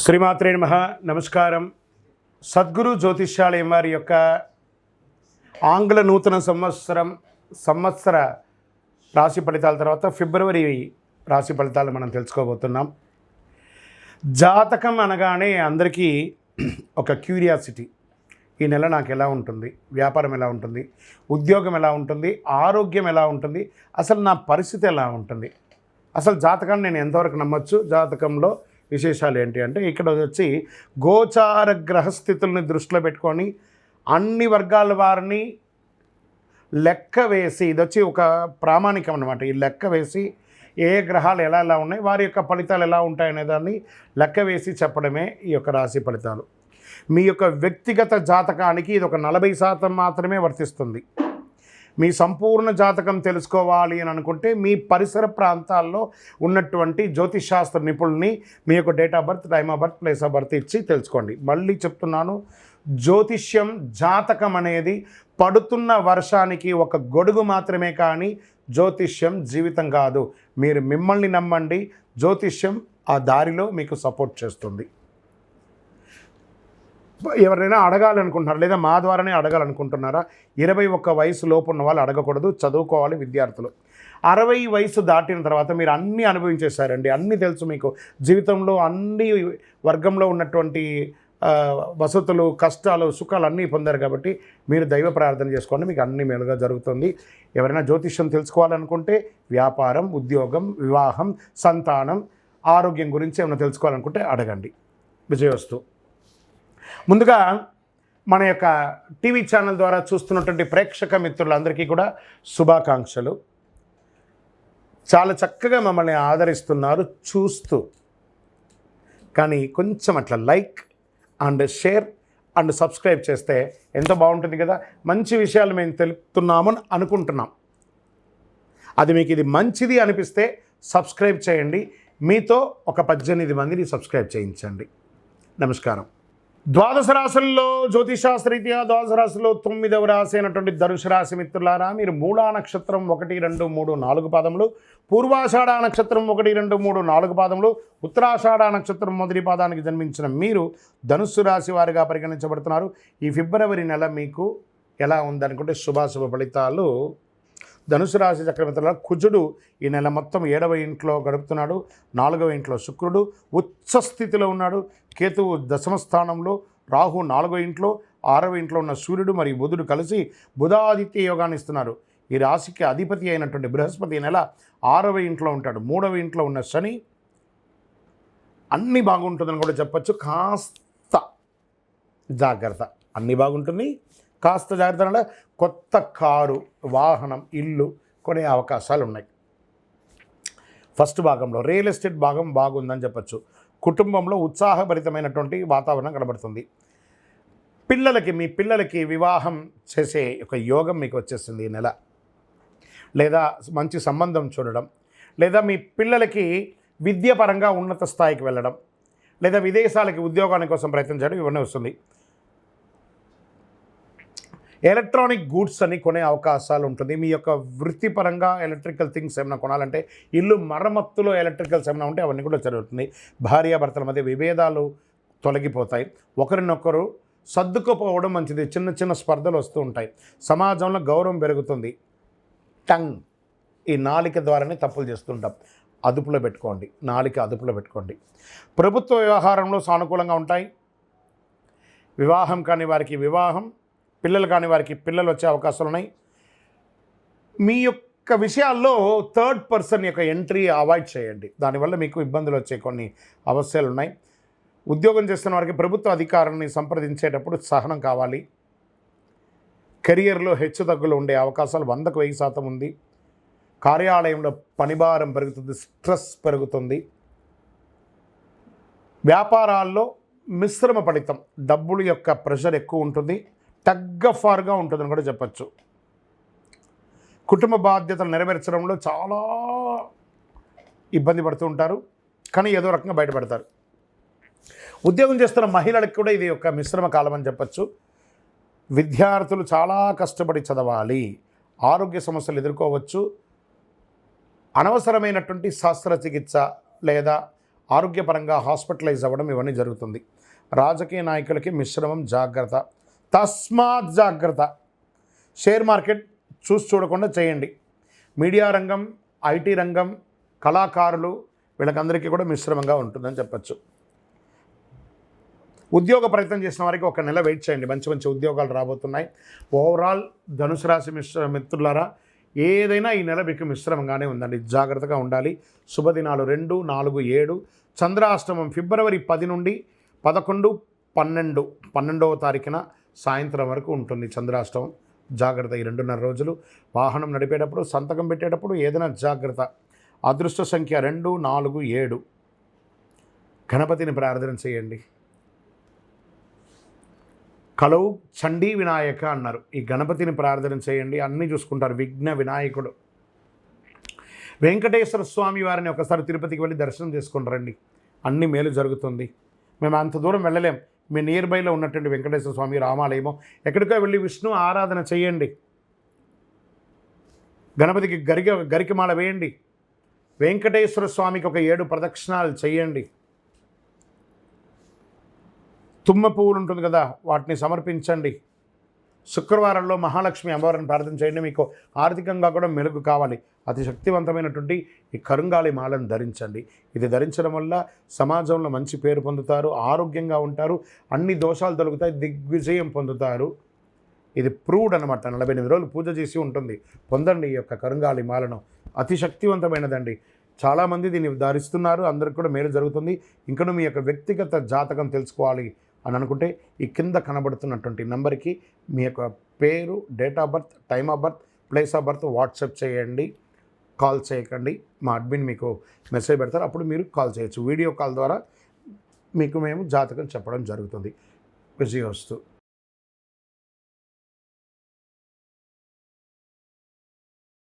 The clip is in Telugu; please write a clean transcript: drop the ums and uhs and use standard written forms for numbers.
శ్రీమాత్రే నమః. నమస్కారం. సద్గురు జ్యోతిష్యాలయం వారి యొక్క ఆంగ్ల నూతన సంవత్సర రాశి ఫలితాల తర్వాత ఫిబ్రవరి రాశి ఫలితాలు మనం తెలుసుకోబోతున్నాం. జాతకం అనగానే అందరికీ ఒక క్యూరియాసిటీ. ఈ నెల నాకు ఎలా ఉంటుంది, వ్యాపారం ఎలా ఉంటుంది, ఉద్యోగం ఎలా ఉంటుంది, ఆరోగ్యం ఎలా ఉంటుంది, అసలు నా పరిస్థితి ఎలా ఉంటుంది, అసలు జాతకాన్ని నేను ఎంతవరకు నమ్మొచ్చు, జాతకంలో విశేషాలు ఏంటి అంటే ఇక్కడ వచ్చి గోచార గ్రహస్థితుల్ని దృష్టిలో పెట్టుకొని అన్ని వర్గాల వారిని లెక్క వేసి, ఇది వచ్చి ఒక ప్రామాణికం అన్నమాట. ఈ లెక్క వేసి ఏ గ్రహాలు ఎలా ఎలా ఉన్నాయి, వారి యొక్క ఫలితాలు ఎలా ఉంటాయనే దాన్ని లెక్క వేసి చెప్పడమే ఈ యొక్క రాశి ఫలితాలు. మీ యొక్క వ్యక్తిగత జాతకానికి ఇది ఒక 40% మాత్రమే వర్తిస్తుంది. మీ సంపూర్ణ జాతకం తెలుసుకోవాలి అని అనుకుంటే మీ పరిసర ప్రాంతాల్లో ఉన్నటువంటి జ్యోతిషాస్త్ర నిపుణుల్ని మీ యొక్క date of birth, time of birth, place of birth ఇచ్చి తెలుసుకోండి. మళ్ళీ చెప్తున్నాను, జ్యోతిష్యం, జాతకం అనేది పడుతున్న వర్షానికి ఒక గొడుగు మాత్రమే, కానీ జ్యోతిష్యం జీవితం కాదు. మీరు మిమ్మల్ని నమ్మండి, జ్యోతిష్యం ఆ దారిలో మీకు సపోర్ట్ చేస్తుంది. ఎవరైనా అడగాలనుకుంటున్నారా, లేదా మా ద్వారానే అడగాలనుకుంటున్నారా? 21 వయసు లోపు ఉన్న వాళ్ళు అడగకూడదు, చదువుకోవాలి విద్యార్థులు. 60 వయసు దాటిన తర్వాత మీరు అన్నీ అనుభవించేశారండి, అన్నీ తెలుసు మీకు. జీవితంలో అన్ని వర్గంలో ఉన్నటువంటి వసతులు, కష్టాలు, సుఖాలు అన్నీ పొందారు కాబట్టి మీరు దైవ ప్రార్థన చేసుకోండి, మీకు అన్ని మేలుగా జరుగుతుంది. ఎవరైనా జ్యోతిష్యం తెలుసుకోవాలనుకుంటే వ్యాపారం, ఉద్యోగం, వివాహం, సంతానం, ఆరోగ్యం గురించి ఏమైనా తెలుసుకోవాలనుకుంటే అడగండి. విజయవస్తు. ముందుగా మన యొక్క టీవీ ఛానల్ ద్వారా చూస్తున్నటువంటి ప్రేక్షక మిత్రులందరికీ కూడా శుభాకాంక్షలు. చాలా చక్కగా మమ్మల్ని ఆదరిస్తున్నారు చూస్తూ, కానీ కొంచెం అట్లా like and share and subscribe చేస్తే ఎంతో బాగుంటుంది కదా. మంచి విషయాలు మేము తెలుపుతున్నామని అనుకుంటున్నాం. అది మీకు ఇది మంచిది అనిపిస్తే సబ్స్క్రైబ్ చేయండి. మీతో ఒక 18 మందిని సబ్స్క్రైబ్ చేయించండి. నమస్కారం. ద్వాదశ రాశుల్లో జ్యోతిషాస్త్రరీత్యా ద్వాదశ రాశిలో 9వ రాశి అయినటువంటి ధనుసు రాశి మిత్రులారా, మీరు మూలా నక్షత్రం 1, 2, 3, 4 పాదములు, పూర్వాషాఢ నక్షత్రం 1, 2, 3, 4 పాదములు, ఉత్తరాషాఢ నక్షత్రం మొదటి పాదానికి జన్మించిన మీరు ధనుస్సు రాశి వారిగా పరిగణించబడుతున్నారు. ఈ ఫిబ్రవరి నెల మీకు ఎలా ఉందనుకుంటే శుభాశుభ ఫలితాలు. ధనుసు రాశి చక్రవర్తుల కుజుడు ఈ నెల మొత్తం 7వ ఇంట్లో గడుపుతున్నాడు. 4వ ఇంట్లో శుక్రుడు ఉచ్చ స్థితిలో ఉన్నాడు. కేతువు దశమ స్థానంలో, రాహు 4వ ఇంట్లో, 6వ ఇంట్లో ఉన్న సూర్యుడు మరియు బుధుడు కలిసి బుధాదిత్య యోగాన్ని ఇస్తున్నారు. ఈ రాశికి అధిపతి అయినటువంటి బృహస్పతి ఈ నెల 6వ ఇంట్లో ఉంటాడు. 3వ ఇంట్లో ఉన్న శని అన్నీ బాగుంటుందని కూడా చెప్పచ్చు. కాస్త జాగ్రత్త, అన్నీ బాగుంటుంది, కాస్త జాగ్రత్త. అంటే కొత్త కారు, వాహనం, ఇల్లు కొనే అవకాశాలు ఉన్నాయి. ఫస్ట్ భాగంలో రియల్ ఎస్టేట్ భాగం బాగుందని చెప్పచ్చు. కుటుంబంలో ఉత్సాహభరితమైనటువంటి వాతావరణం కనబడుతుంది. మీ పిల్లలకి వివాహం చేసే ఒక యోగం మీకు వచ్చేస్తుంది ఈ నెల, లేదా మంచి సంబంధం చూడడం, లేదా మీ పిల్లలకి విద్యాపరంగా ఉన్నత స్థాయికి వెళ్ళడం, లేదా విదేశాలకి ఉద్యోగాని కోసం ప్రయత్నం చేయడం, ఇవన్నీ వస్తుంది. ఎలక్ట్రానిక్ గూడ్స్ అని కొనే అవకాశాలు ఉంటుంది. మీ యొక్క వృత్తిపరంగా ఎలక్ట్రికల్ థింగ్స్ ఏమైనా కొనాలంటే, ఇల్లు మరమ్మత్తులో ఎలక్ట్రికల్స్ ఏమైనా ఉంటే అవన్నీ కూడా జరుగుతుంది. భార్యాభర్తల మధ్య విభేదాలు తొలగిపోతాయి. ఒకరినొకరు సర్దుకుపోవడం మంచిది. చిన్న చిన్న స్పర్ధలు వస్తూ ఉంటాయి. సమాజంలో గౌరవం పెరుగుతుంది. టంగ్, ఈ నాలిక ద్వారానే తప్పులు చేస్తుంటాం. అదుపులో పెట్టుకోండి, నాలిక అదుపులో పెట్టుకోండి. ప్రభుత్వ వ్యవహారంలో సానుకూలంగా ఉంటాయి. వివాహం కాని వారికి వివాహం, పిల్లలు కాని వారికి పిల్లలు వచ్చే అవకాశాలు ఉన్నాయి. మీ యొక్క విషయాల్లో థర్డ్ పర్సన్ యొక్క ఎంట్రీ అవాయిడ్ చేయండి, దానివల్ల మీకు ఇబ్బందులు వచ్చే కొన్ని అవసరాలు ఉన్నాయి. ఉద్యోగం చేస్తున్న వారికి ప్రభుత్వ అధికారాన్ని సంప్రదించేటప్పుడు సహనం కావాలి. కెరియర్లో హెచ్చుతగ్గులు ఉండే అవకాశాలు 100కు 1000% ఉంది. కార్యాలయంలో పనిభారం పెరుగుతుంది, స్ట్రెస్ పెరుగుతుంది. వ్యాపారాల్లో మిశ్రమ ఫలితం, డబ్బుల యొక్క ప్రెషర్ ఎక్కువ ఉంటుంది, టగ్గఫార్గా ఉంటుందని కూడా చెప్పచ్చు. కుటుంబ బాధ్యతలు నెరవేర్చడంలో చాలా ఇబ్బంది పడుతూ ఉంటారు, కానీ ఏదో రకంగా బయటపడతారు. ఉద్యోగం చేస్తున్న మహిళలకు కూడా ఇది ఒక మిశ్రమ కాలం అని చెప్పచ్చు. విద్యార్థులు చాలా కష్టపడి చదవాలి. ఆరోగ్య సమస్యలు ఎదుర్కోవచ్చు. అనవసరమైనటువంటి శస్త్రచికిత్స లేదా ఆరోగ్యపరంగా హాస్పిటలైజ్ అవ్వడం ఇవన్నీ జరుగుతుంది. రాజకీయ నాయకులకి మిశ్రమం, జాగ్రత్త, తస్మాత్ జాగ్రత్త. షేర్ మార్కెట్ చూడకుండా చేయండి. మీడియా రంగం, ఐటీ రంగం, కళాకారులు వీళ్ళకందరికీ కూడా మిశ్రమంగా ఉంటుందని చెప్పచ్చు. ఉద్యోగ ప్రయత్నం చేసిన వారికి ఒక నెల వెయిట్ చేయండి, మంచి మంచి ఉద్యోగాలు రాబోతున్నాయి. ఓవరాల్ ధనుసు రాశి మిత్రులారా, ఏదైనా ఈ నెల మీకు మిశ్రమంగానే ఉందండి, జాగ్రత్తగా ఉండాలి. శుభదినాలు 2, 4, 7. చంద్రాష్టమం ఫిబ్రవరి 10 నుండి 11, 12వ తారీఖున సాయంత్రం వరకు ఉంటుంది చంద్రాష్టమం. జాగ్రత్త ఈ 2.5 రోజులు. వాహనం నడిపేటప్పుడు, సంతకం పెట్టేటప్పుడు ఏదైనా జాగ్రత్త. అదృష్ట సంఖ్య 2, 4, 7. గణపతిని ప్రార్థన చేయండి. కలవు చండీ వినాయక అన్నారు. ఈ గణపతిని ప్రార్థన చేయండి, అన్నీ చూసుకుంటారు. విఘ్న వినాయకుడు. వెంకటేశ్వర స్వామి వారిని ఒకసారి తిరుపతికి వెళ్ళి దర్శనం చేసుకుని రండి, అన్ని మేలు జరుగుతుంది. మేము అంత దూరం వెళ్ళలేం, మీ నియర్ బైలో ఉన్నటువంటి వెంకటేశ్వర స్వామి రామాలయమో ఎక్కడికో వెళ్ళి విష్ణు ఆరాధన చేయండి. గణపతికి గరికమాల వేయండి. వెంకటేశ్వర స్వామికి ఒక 7 ప్రదక్షిణాలు చేయండి. తుమ్మ పువ్వులు ఉంటుంది కదా, వాటిని సమర్పించండి. శుక్రవారంలో మహాలక్ష్మి అమ్మవారిని ప్రార్థన చేయండి. మీకు ఆర్థికంగా కూడా మెరుగు కావాలి. అతి శక్తివంతమైనటువంటి ఈ కరుంగాలి మాలను ధరించండి. ఇది ధరించడం వల్ల సమాజంలో మంచి పేరు పొందుతారు, ఆరోగ్యంగా ఉంటారు, అన్ని దోషాలు తొలగుతాయి, దిగ్విజయం పొందుతారు. ఇది ప్రూవ్డ్ అనమాట. 48 రోజులు పూజ చేసి ఉంటుంది. పొందండి ఈ యొక్క కరుంగాలి మాలను, అతి శక్తివంతమైనదండి. చాలామంది దీన్ని ధరిస్తున్నారు, అందరికి కూడా మేలు జరుగుతుంది. ఇంకను మీ యొక్క వ్యక్తిగత జాతకం తెలుసుకోవాలి అని అనుకుంటే ఈ కింద కనబడుతున్నటువంటి నెంబర్కి మీ యొక్క పేరు, date of birth, time of birth, place of birth WhatsApp చేయండి, కాల్ చేయకండి. మా అడ్మిన్ మీకు మెసేజ్ పెడతారు, అప్పుడు మీరు కాల్ చేయొచ్చు. వీడియో కాల్ ద్వారా మీకు మేము జాతకం చెప్పడం జరుగుతుంది. విజయోస్తు.